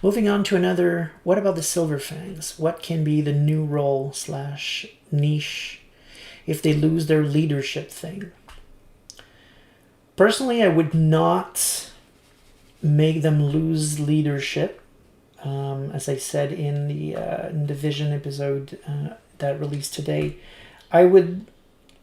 Moving on to another, what about the Silver Fangs? What can be the new role slash niche if they lose their leadership thing? Personally, I would not make them lose leadership. As I said in the Vision episode that released today, I would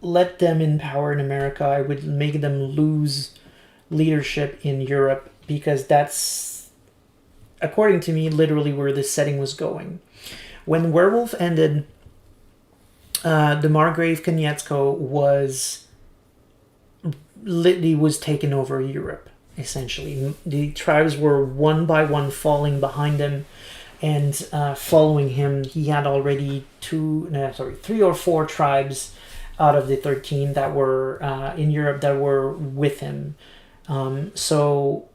let them in power in America. I would make them lose leadership in Europe because that's, according to me, literally where this setting was going. When Werewolf ended, the Margrave Konietzko was taken over Europe, essentially. The tribes were one by one falling behind him and following him. He had already 3 or 4 tribes out of the 13 that were in Europe that were with him. So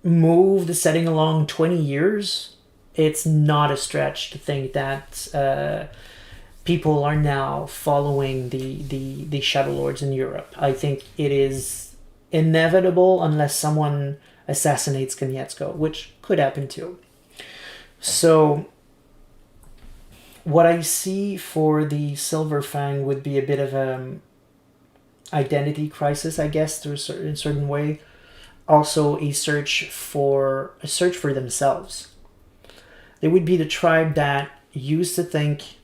move the setting along 20 years. It's not a stretch to think that people are now following the Shadow Lords in Europe. I think it is inevitable unless someone assassinates Konietzko, which could happen too. So what I see for the Silver Fang would be a bit of a identity crisis, I guess, through in a certain way. Also a search for themselves. They would be the tribe that used to think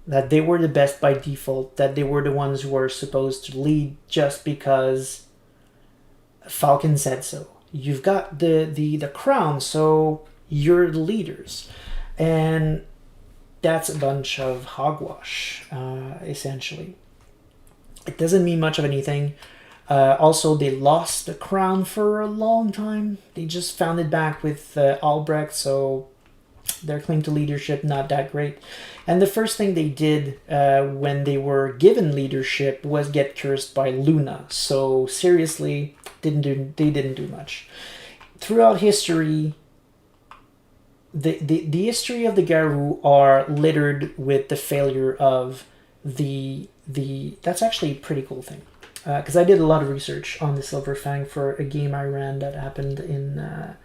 that they were the best by default, that they were the ones who were supposed to lead just because Falcon said so. You've got the crown, so you're the leaders. And that's a bunch of hogwash, essentially. It doesn't mean much of anything. Also, they lost the crown for a long time. They just found it back with Albrecht, so their claim to leadership not that great. And the first thing they did when they were given leadership was get cursed by Luna. So seriously, they didn't do much. Throughout history, the history of the Garou are littered with the failure of the that's actually a pretty cool thing. Because I did a lot of research on the Silver Fang for a game I ran that happened in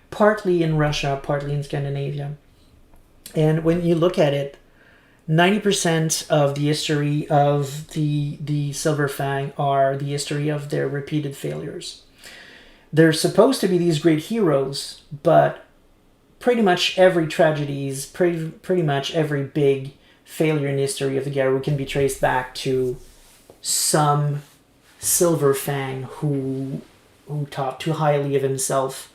partly in Russia, partly in Scandinavia. And when you look at it, 90% of the history of the Silver Fang are the history of their repeated failures. They're supposed to be these great heroes, but pretty much every tragedy, pretty much every big failure in the history of the Garou can be traced back to some Silver Fang who thought too highly of himself,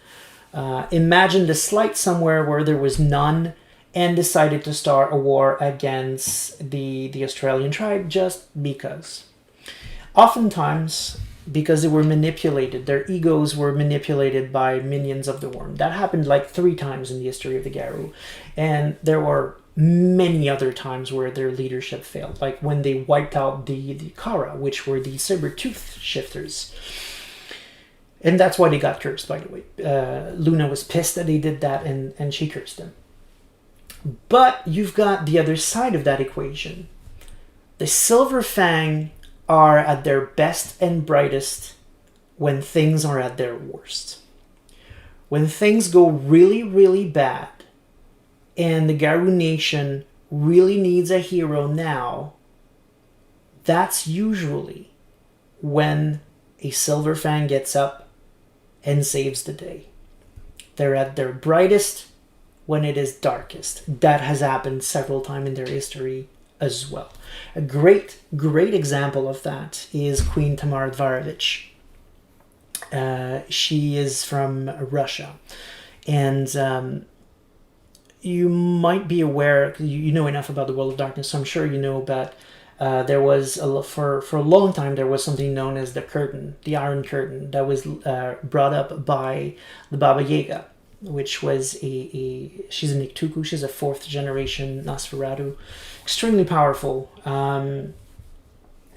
imagined a slight somewhere where there was none, and decided to start a war against the Australian tribe just because. Oftentimes, because they were manipulated, their egos were manipulated by minions of the worm. That happened like 3 times in the history of the Garou. And there were many other times where their leadership failed, like when they wiped out the Kara, which were the saber-tooth shifters. And that's why they got cursed, by the way. Luna was pissed that they did that, and she cursed them. But you've got the other side of that equation. The Silver Fang are at their best and brightest when things are at their worst. When things go really, really bad, and the Garou Nation really needs a hero now, that's usually when a Silver Fang gets up and saves the day. They're at their brightest when it is darkest. That has happened several times in their history as well. A great example of that is Queen Tamar Dvarovich. She is from Russia. And you might be aware, you know enough about the World of Darkness, so I'm sure you know about there was, for a long time, there was something known as the Curtain, the Iron Curtain, that was brought up by the Baba Yaga, which was she's a Niktuku, she's a 4th generation Nosferatu. Extremely powerful.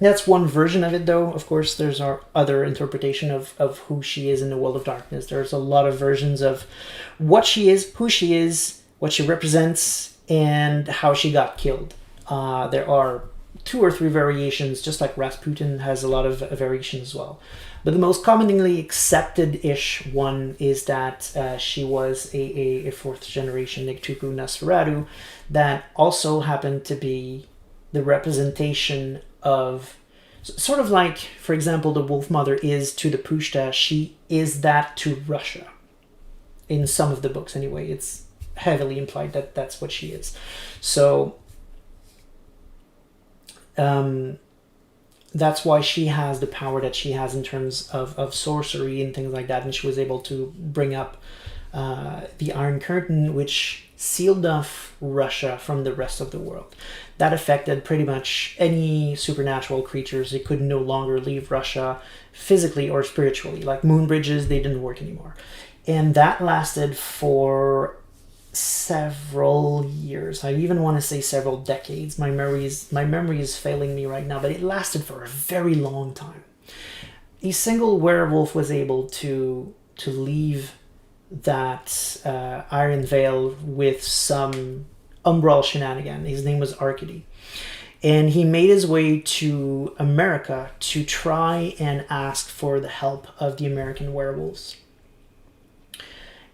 That's one version of it, though. Of course, there's our other interpretation of who she is in the World of Darkness. There's a lot of versions of what she is, who she is, what she represents, and how she got killed. There are 2 or 3 variations, just like Rasputin has a lot of variations as well. But the most commonly accepted-ish one is that she was a 4th generation Nictuku Nosferatu that also happened to be the representation of, sort of like, for example, the Wolf Mother is to the Pushta, she is that to Russia. In some of the books, anyway, it's heavily implied that that's what she is. So that's why she has the power that she has in terms of sorcery and things like that. And she was able to bring up the Iron Curtain, which sealed off Russia from the rest of the world. That affected pretty much any supernatural creatures. They could no longer leave Russia physically or spiritually. Like moon bridges, they didn't work anymore. And that lasted for several years. I even want to say several decades. My memory is failing me right now, but it lasted for a very long time. A single werewolf was able to leave that Iron Veil with some umbral shenanigan. His name was Arcady. And he made his way to America to try and ask for the help of the American werewolves.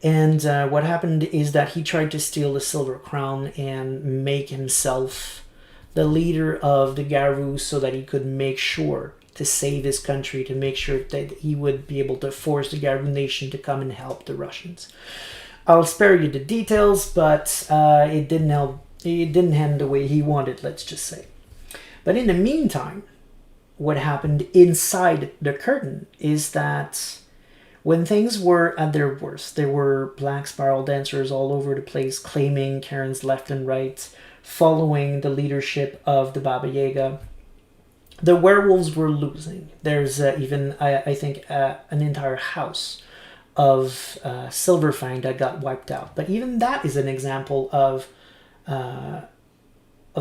And what happened is that he tried to steal the Silver Crown and make himself the leader of the Garou so that he could make sure to save his country, to make sure that he would be able to force the Garou nation to come and help the Russians. I'll spare you the details, but it didn't help. It didn't end the way he wanted, let's just say. But in the meantime, what happened inside the curtain is that when things were at their worst, there were black spiral dancers all over the place claiming Karens left and right, following the leadership of the Baba Yaga. The werewolves were losing. There's even, I think, an entire house of Silver Fang that got wiped out. But even that is an example of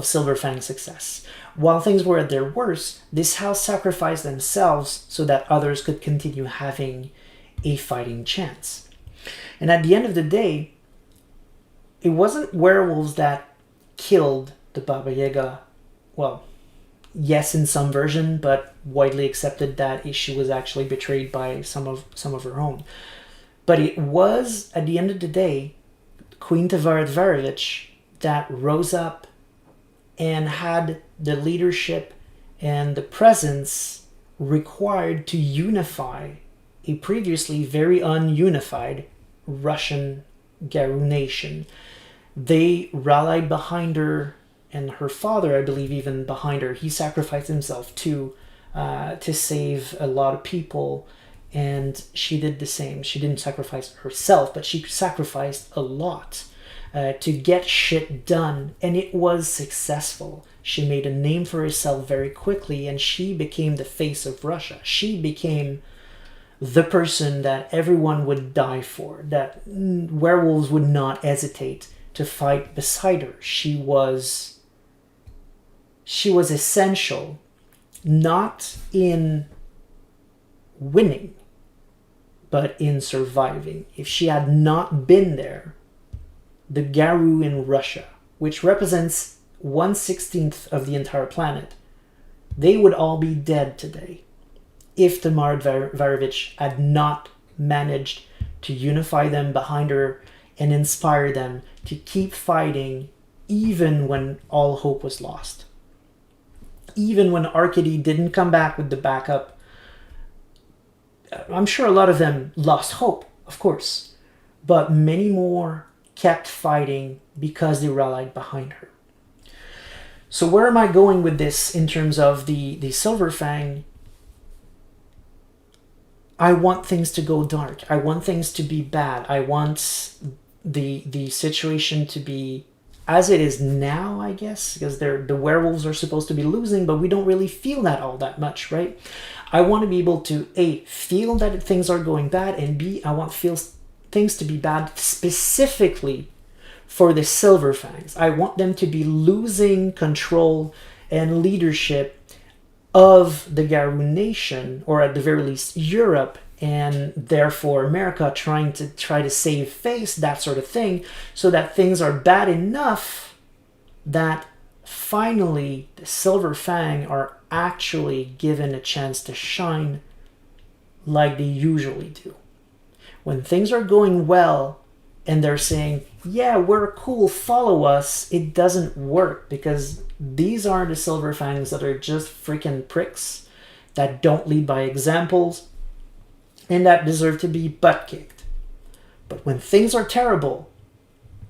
Silver Fang's success. While things were at their worst, this house sacrificed themselves so that others could continue having a fighting chance. And at the end of the day, it wasn't werewolves that killed the Baba Yaga. Well, yes, in some version, but widely accepted that she was actually betrayed by some of her own. But it was, at the end of the day, Queen Tavarovich that rose up and had the leadership and the presence required to unify a previously very ununified Russian Garou nation. They rallied behind her, and her father, I believe, even behind her. He sacrificed himself to save a lot of people, and she did the same. She didn't sacrifice herself, but she sacrificed a lot to get shit done, and it was successful. She made a name for herself very quickly, and she became the face of Russia. She became the person that everyone would die for, that werewolves would not hesitate to fight beside her. She was essential, not in winning, but in surviving. If she had not been there, the Garou in Russia, which represents 1/16 of the entire planet, they would all be dead today if Tavarovich had not managed to unify them behind her and inspire them to keep fighting even when all hope was lost. Even when Arcady didn't come back with the backup, I'm sure a lot of them lost hope, of course, but many more kept fighting because they rallied behind her. So where am I going with this in terms of the Silver Fang? I want things to go dark. I want things to be bad. I want the situation to be as it is now, I guess, because the werewolves are supposed to be losing, but we don't really feel that all that much, right? I want to be able to, A, feel that things are going bad, and B, I want things to be bad specifically for the Silver Fangs. I want them to be losing control and leadership of the Garou nation, or at the very least Europe, and therefore America try to save face, that sort of thing, so that things are bad enough that finally the Silver Fang are actually given a chance to shine like they usually do. When things are going well and they're saying, yeah, we're cool, follow us, it doesn't work, because these are the Silver Fangs that are just freaking pricks, that don't lead by examples, and that deserve to be butt kicked. But when things are terrible,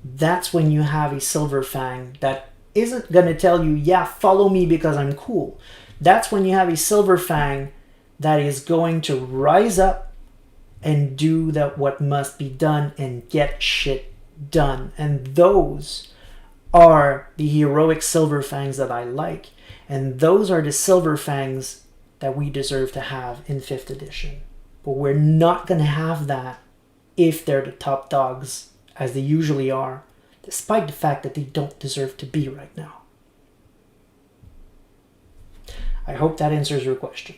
that's when you have a Silver Fang that isn't going to tell you, yeah, follow me because I'm cool. That's when you have a Silver Fang that is going to rise up and do that what must be done and get shit done. And those are the heroic Silver Fangs that I like. And those are the Silver Fangs that we deserve to have in 5th edition. But we're not going to have that if they're the top dogs, as they usually are, despite the fact that they don't deserve to be right now. I hope that answers your question.